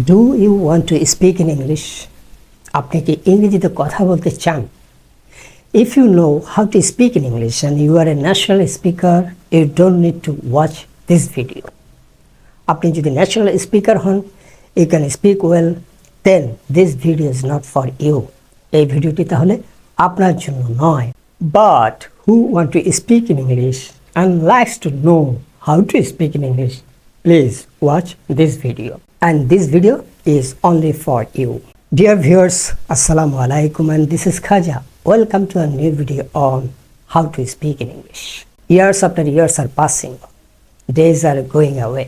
Do you want to speak in English? আপনি কি ইংরেজিতে কথা বলতে চান? If you know how to speak in English and you are a national speaker, you don't need to watch this video. আপনি যদি national speaker হন, you can speak well, then this video is not for you. এই ভিডিওটি তাহলে আপনার জন্য নয়। But who want to speak in English and likes to know how to speak in English, please watch this video. And this video is only for you. Dear viewers, Assalamu alaikum, and this is Khaja. Welcome to a new video on how to speak in English. Years after years are passing, days are going away.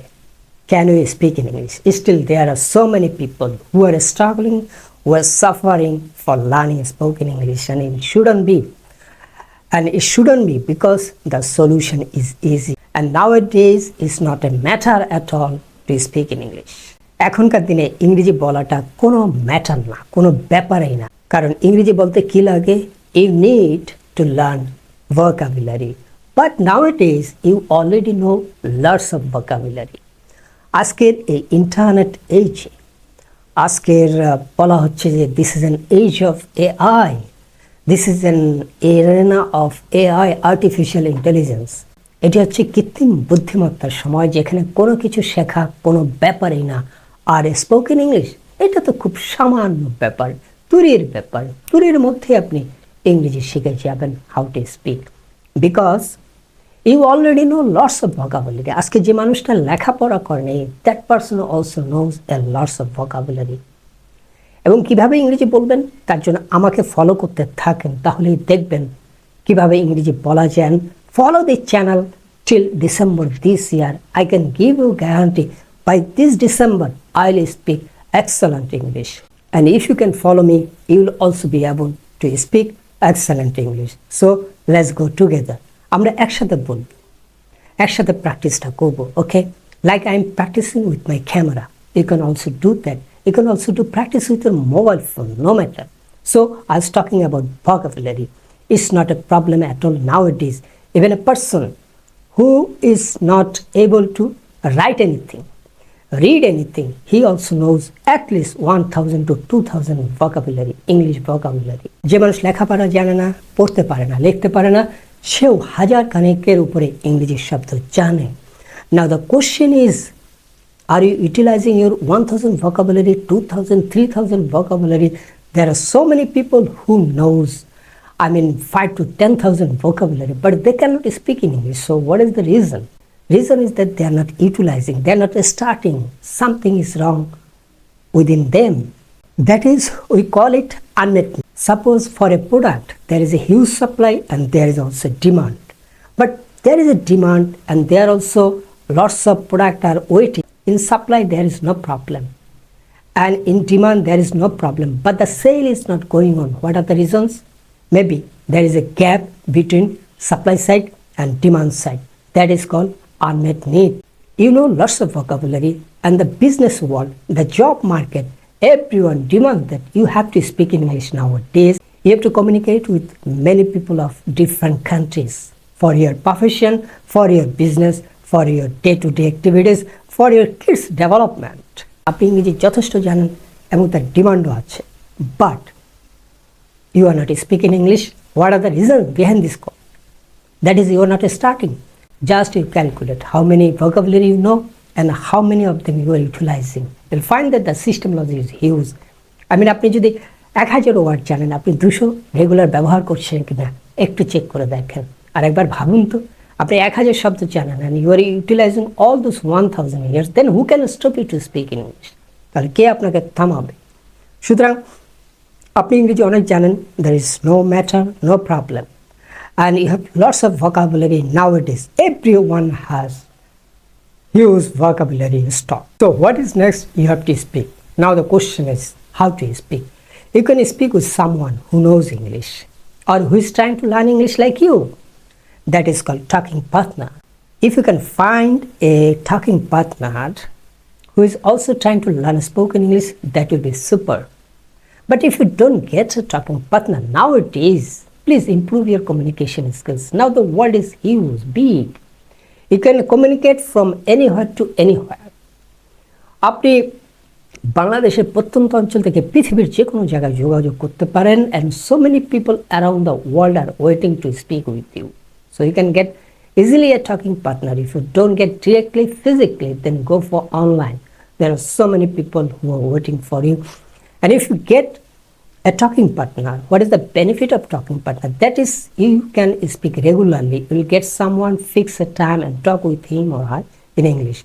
Can we speak in English? Still there are so many people who are struggling, who are suffering for learning spoken English, and it shouldn't be. And it shouldn't be because the solution is easy. And nowadays it's not a matter at all to speak in English. এখনকার দিনে ইংরেজি বলাটা কোনো matter না, কোনো ব্যাপারই না। কারণ ইংরেজি বলতে কি লাগে? You need to learn vocabulary. But nowadays you already know lots of vocabulary. আজকের এই ইন্টারনেট এজে, আজকের বলা হচ্ছে যে this is an age of AI, this is an arena of AI, artificial intelligence. এটি হচ্ছে কৃত্রিম বুদ্ধিমত্তার সময়, যেখানে কোনো কিছু শেখা কোনো ব্যাপারই না। আর স্পোকেন ইংলিশ এটা তো খুব সামান্য ব্যাপার, তুরির ব্যাপার। তুরির মধ্যে আপনি ইংরেজি শিখে যাবেন how to speak, because you already know lots of vocabulary. আজকে যে মানুষটা লেখাপড়া করেনি, that person also knows a lots of vocabulary. এবং কিভাবে ইংরেজি বলবেন তার জন্য আমাকে ফলো করতে থাকেন, তাহলেই দেখবেন কিভাবে ইংরেজি বলা যায়। Follow this channel till December this year. I can give you guarantee by this December I will speak excellent English. And if you can follow me, you will also be able to speak excellent English. So let's go together. আমরা একসাথে বলবো, একসাথে প্র্যাকটিসটা করবো, ওকে? Like I am practicing with my camera. You can also do that. You can also do practice with your mobile phone, no matter. So I was talking about vocabulary. It's not a problem at all nowadays. Even a person who is not able to write anything, read anything, he also knows at least 1000 to 2000 vocabulary, English vocabulary. যে মানুষ লেখাপড়া জানে না, পড়তে পারে না, লিখতে পারে না, সেও হাজার খানেকের উপরে ইংরেজি শব্দ জানে। Now the question is, are you utilizing your 1000 vocabulary, 2000, 3000 vocabulary? There are so many people who knows 5 to 10,000 vocabulary, but they cannot speak in English. So what is the reason? Reason is that they are not utilizing, they are not starting. Something is wrong within them. That is, we call it unmet need. Suppose for a product, there is a huge supply and there is also demand. But there is a demand and there are also lots of product are waiting. In supply, there is no problem. And in demand, there is no problem. But the sale is not going on. What are the reasons? Maybe there is a gap between supply side and demand side. That is called unmet need. You know lots of vocabulary, and the business world, the job market, everyone demands that you have to speak English nowadays. You have to communicate with many people of different countries for your profession, for your business, for your day-to-day activities, for your kids' development. আপনি ইংরেজি যথেষ্ট জানেন এবং তার ডিমান্ডও আছে, but you are not speaking English. What are the reasons behind this call? That is, you are not starting. Just you calculate how many vocabulary you know and how many of them you are utilizing. You'll find that the systemology is huge. আপনি যদি 1000 word জানেন, আপনি 200 regular ব্যবহার করছেন কিনা একটু check করে দেখেন। আর একবার ভাবুন তো, আপনি 1000 শব্দ জানেন and you are utilizing all those 1000 years, then who can stop you to speak in English? তাহলে কে আপনাকে থামাবে? সুতরাং আপনি ইংরেজি অনেক জানেন, there is no matter, no problem. And you have lots of vocabulary nowadays. Everyone has huge vocabulary stock. So what is next? You have to speak. Now the question is how to speak. You can speak with someone who knows English or who is trying to learn English like you. That is called talking partner. If you can find a talking partner who is also trying to learn spoken English, that will be super. But if you don't get a talking partner nowadays, please improve your communication skills. Now the world is huge, big. You can communicate from anywhere to anywhere. আপনি বাংলাদেশের প্রত্যন্ত অঞ্চল থেকে পৃথিবীর যে কোনো জায়গায় যোগাযোগ করতে পারেন, and so many people around the world are waiting to speak with you. So you can get easily a talking partner. If you don't get directly physically, then go for online. There are so many people who are waiting for you. And if you get a talking partner, what is the benefit of talking partner? That is, you can speak regularly. You will get someone, fix a time and talk with him or her in English.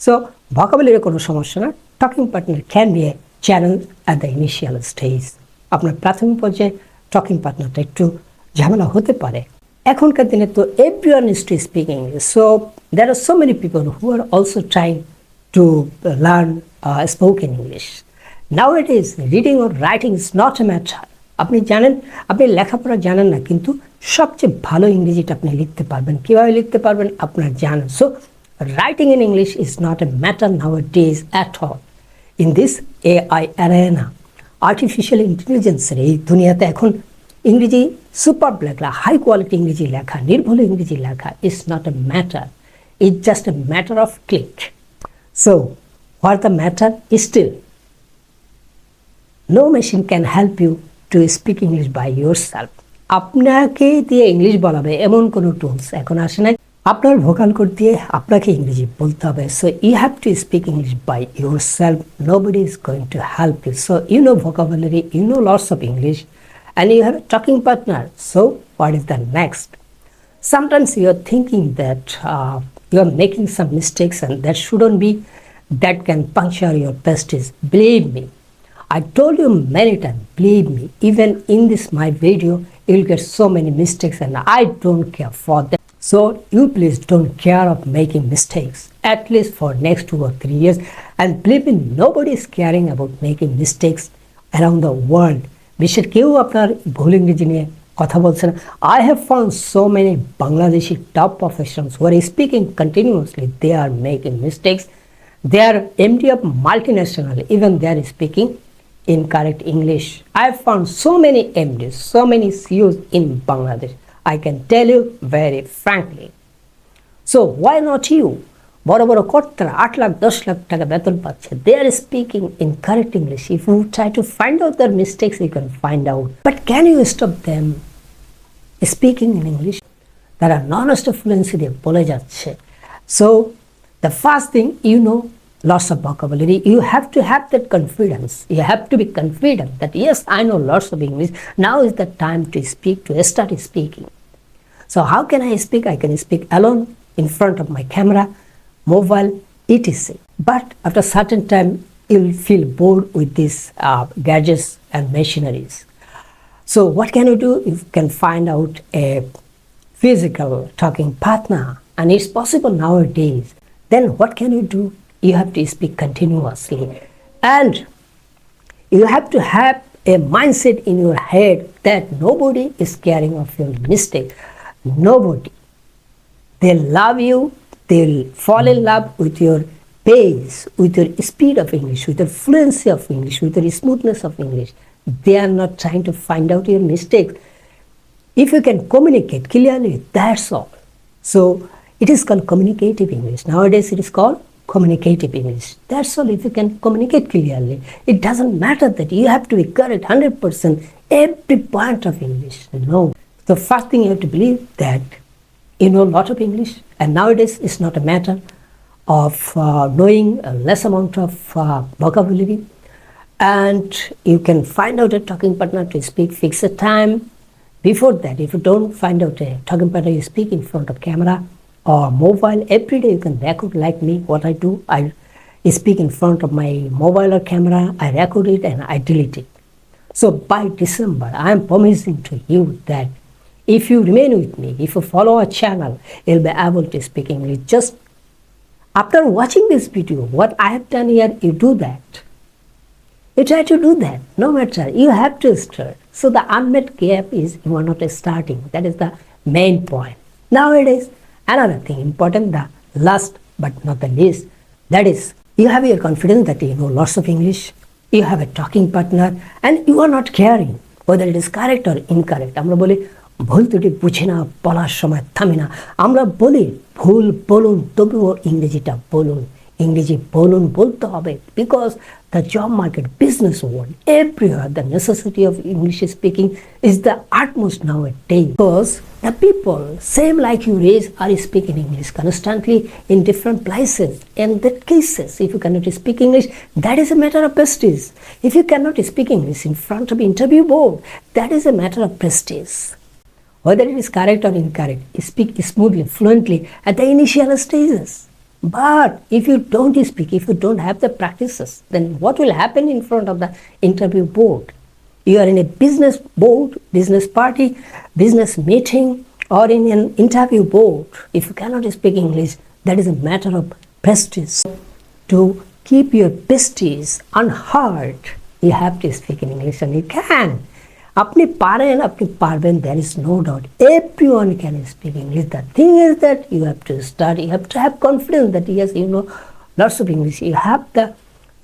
So vocabulary কোনো সমস্যা না, talking partner can be a channel at the initial stage. আপনার প্রাথমিক পর্যায়ে talking partnerটা একটু ঝামেলা হতে পারে। এখনকার দিনে তো everyone is to speak English. So there are so many people who are also trying to learn spoken English. Nowadays reading or writing is not a matter. আপনি জানেন, আপনি লেখাপড়া জানেন না, কিন্তু সবচেয়ে ভালো ইংরেজিটা আপনি লিখতে পারবেন। কিভাবে লিখতে পারবেন আপনার জানেন। So writing in English is not a matter nowadays at all. In this AI arena, artificial intelligence এর এই দুনিয়াতে এখন ইংরেজি সুপার লেখা, হাই কোয়ালিটি ইংরেজি লেখা, নির্ভুল ইংরেজি লেখা is not a matter. It's just a matter of click. So what the matter is still, no machine can help you to speak English by yourself. আপনাকে দিয়ে ইংলিশ বলাবে এমন কোনো টুলস এখন আসে নাই। আপনার ভোকাল কোড দিয়ে আপনাকে ইংরেজি বলতে হবে। So you have to speak English by yourself, nobody is going to help you. So you know vocabulary, you know lots of English, and you have a talking partner. So what is the next? Sometimes you are thinking that you are making some mistakes and that shouldn't be, that can puncture your prestige. Believe me, I told you many times, believe me, even in this my video you will get so many mistakes and I don't care for that. So you please don't care of making mistakes, at least for next 2 or 3 years. And believe me, nobody is caring about making mistakes around the world. বিশ্বের কেউ আপনার ভুল ইংরেজি নিয়ে কথা বলছে না। I have found so many Bangladeshi top professionals who are speaking continuously. They are making mistakes. They are MD of multinational, even they are speaking incorrect English. I have found so many MDs, so many CEOs in Bangladesh. I can tell you very frankly. So why not you? বড় বড় কর্তারা 8 লাখ 10 লাখ টাকা বেতন পাচ্ছে, they are speaking incorrect English. If you try to find out their mistakes, you can find out. But can you stop them speaking in English? তারা non-stop fluency দিয়ে বলে যাচ্ছে। So the first thing, you know lots of vocabulary. You have to have that confidence. You have to be confident that yes, I know lots of English. Now is the time to speak, to start speaking. So how can I speak? I can speak alone in front of my camera, mobile, etc. But after a certain time, you'll feel bored with these gadgets and machineries. So what can you do? You can find out a physical talking partner, and it's possible nowadays. Then what can you do? You have to speak continuously, and you have to have a mindset in your head that nobody is caring of your mistake. Nobody. They love you. They'll fall in love with your pace, with your speed of English, with your fluency of English, with your smoothness of English. They are not trying to find out your mistakes. If you can communicate clearly, that's all. So it is called communicative English. Nowadays it is called communicative English. That's all. If you can communicate clearly, it doesn't matter that you have to be correct 100% every point of English. No. The first thing you have to believe that you know a lot of English, and nowadays it's not a matter of knowing a less amount of vocabulary, and you can find out a talking partner to speak, fix a time. Before that, if you don't find out a talking partner, you speak in front of camera or mobile. Every day you can record like me. What I do, I speak in front of my mobile or camera, I record it and I delete it. So by December, I am promising to you that if you remain with me, if you follow our channel, you'll be able to speak English. Just after watching this video, what I have done here, you do that. You try to do that. No matter, you have to start. So the unmet gap is you are not starting. That is the main point. Nowadays, another thing important, the last but not the least, that is you have your confidence that you know lots of English, you have a talking partner, and you are not caring whether it is correct or incorrect. আমরা বলি ভুল ত্রুটি বুঝি না, বলার সময় থামি না। আমরা বলি ভুল বলুন, তবুও ইংরেজিটা বলুন। ইংরেজি বলুন, বলতে হবে, because the job market, business world, everywhere the necessity of English speaking is the utmost nowadays, because the people same like you raise are speaking English constantly in different places. In that cases, if you cannot speak English, that is a matter of prestige. If you cannot speak English in front of interview board, that is a matter of prestige. Whether it is correct or incorrect, speak smoothly, fluently at the initial stages. But if you don't speak, if you don't have the practices, then what will happen in front of the interview board? You are in a business board, business party, business meeting, or in an interview board. If you cannot speak English, that is a matter of prestige. To keep your prestige unhurt, you have to speak in English, and you can. আপনি পারেন, আপনি পারবেন, there is no doubt. Everyone can speak English. The thing is that you have to study, you have to have confidence that yes, you know lots of English, you have the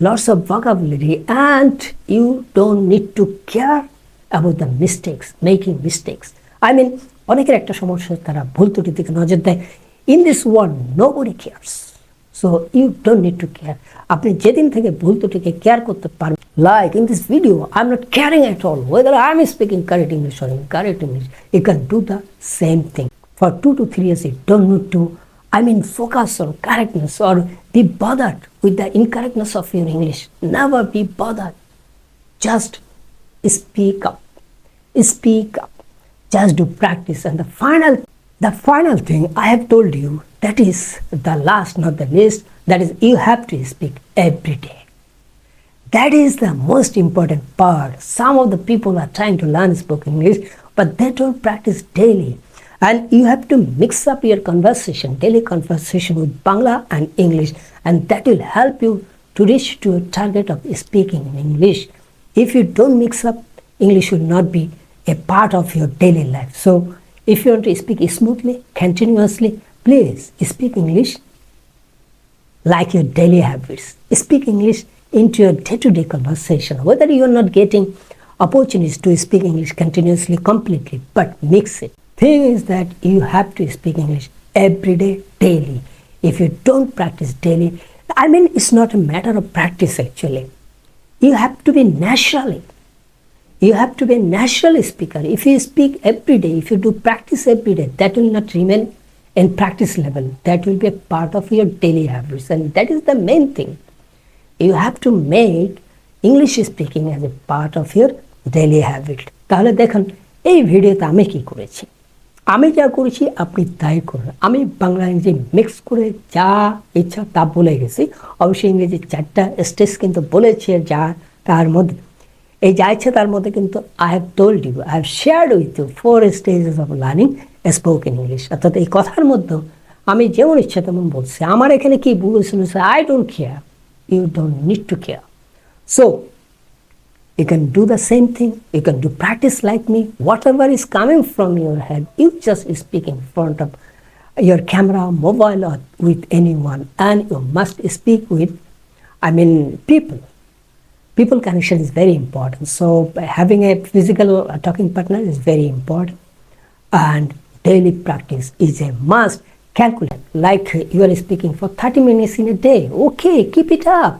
lots of vocabulary, and you don't need to care about the mistakes, making mistakes. I mean, অনেকের একটা সমস্যা, তারা ভুল ত্রুটি দিকে নজর দেয়. In this world, nobody cares. So you don't need to care. আপনি যেদিন থেকে ভুল ত্রুটিকে কেয়ার করতে পারবেন, like in this video, I'm not caring at all whether I'm speaking correct English or incorrect English. You can do the same thing. For 2 to 3 years, you don't need to, focus on correctness or be bothered with the incorrectness of your English. Never be bothered. Just speak up. Speak up. Just do practice. And the final thing I have told you, that is the last, not the least, that is you have to speak every day. That is the most important part. Some of the people are trying to learn spoken English, but they don't practice daily. And you have to mix up your conversation, daily conversation with Bangla and English, and that will help you to reach to your target of speaking in English. If you don't mix up, English will not be a part of your daily life. So if you want to speak smoothly, continuously, please speak English like your daily habits. Speak English into your day-to-day conversation, whether you are not getting opportunities to speak English continuously, completely, but mix it. Thing is that you have to speak English every day, daily. If you don't practice daily, it's not a matter of practice actually. You have to be naturally. You have to be a natural speaker. If you speak every day, if you do practice every day, that will not remain in practice level. That will be a part of your daily habits, and that is the main thing. You have to make English speaking as a part of your daily habit. তাহলে দেখুন এই ভিডিওতে আমি কি করেছি, আমি যা করেছি আপনি তাই করুন। আমি বাংলা ইংরেজি মিক্স করে যা ইচ্ছা তা বলে গেছি। অবশ্যই ইংরেজি 4টা স্টেজ কিন্তু বলেছি, যা তার মধ্যে এই যা ইচ্ছা তার মধ্যে কিন্তু I have told you, I have shared with you 4 stages of learning spoken English. অর্থাৎ এই কথার মধ্যে আমি যেমন ইচ্ছা তেমন বলছি। আমার এখানে কি ভুল শুনেছে, I don't care, you don't need to care. So you can do the same thing, you can do practice like me. Whatever is coming from your head, you just speak in front of your camera, mobile, or with anyone, and you must speak with people connection is very important. So having a physical talking partner is very important, and daily practice is a must. Calculate, like you are speaking for 30 minutes in a day, okay, keep it up.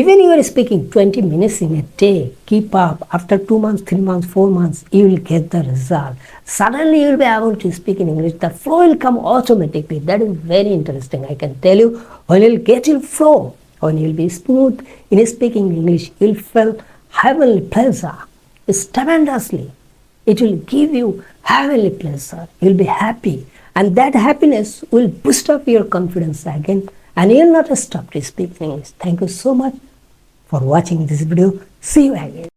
Even you are speaking 20 minutes in a day, keep up. After 2 months, 3 months, 4 months, you will get the result. Suddenly you will be able to speak in English. The flow will come automatically. That is very interesting. I can tell you, when you will get your flow, when you will be smooth in speaking English, you will feel heavenly pleasure. It's tremendously. It will give you heavenly pleasure. You will be happy. And that happiness will boost up your confidence again, and you will not stop to speak English. Thank you so much for watching this video. See you again.